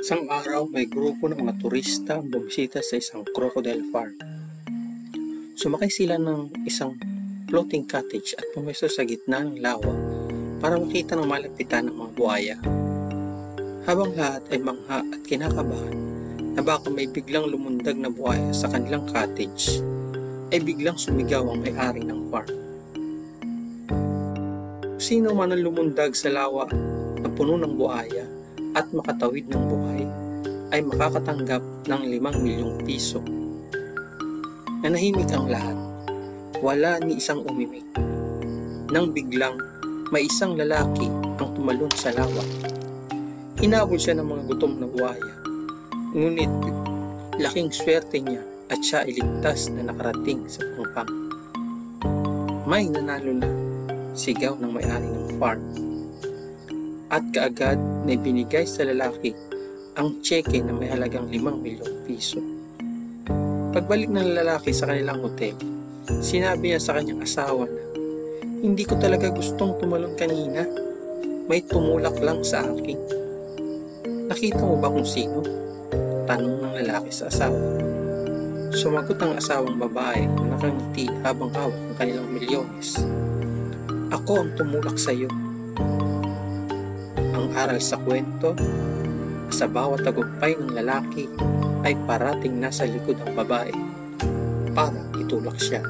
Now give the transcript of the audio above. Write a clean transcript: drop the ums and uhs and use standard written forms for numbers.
Isang araw, may grupo ng mga turista ang bumisita sa isang crocodile farm. Sumakay sila ng isang floating cottage at pumesto sa gitna ng lawa para makita ng malapitan ng mga buhaya. Habang lahat ay mangha at kinakabahan na baka may biglang lumundag na buhaya sa kanilang cottage, ay biglang sumigaw ang may-ari ng farm. Sino man ang lumundag sa lawa na puno ng buhaya at makatawid ng buhay ay makakatanggap ng 5 milyong piso. Nanahimik ang lahat. Wala ni isang umimik. Nang biglang may isang lalaki ang tumalon sa lawa. Hinabol siya ng mga gutom na buhaya. Ngunit laking swerte niya at siya ay ligtas na nakarating sa pangpang. May nanalo na, sigaw ng may-ari ng farm. At kaagad na binigay sa lalaki ang tseke na may halagang 5 milyong piso. Pagbalik ng lalaki sa kanilang hotel, sinabi niya sa kanyang asawa na, "Hindi ko talaga gustong tumalon kanina. May tumulak lang sa akin." "Nakita mo ba kung sino?" tanong ng lalaki sa asawa. Sumagot ang asawang babae na nakangiti habang hawak ang kanilang milyones. "Ako ang tumulak sa iyo." Ang aral sa kwento, sa bawat tagumpay ng lalaki ay parating nasa likod ang babae para itulak siya.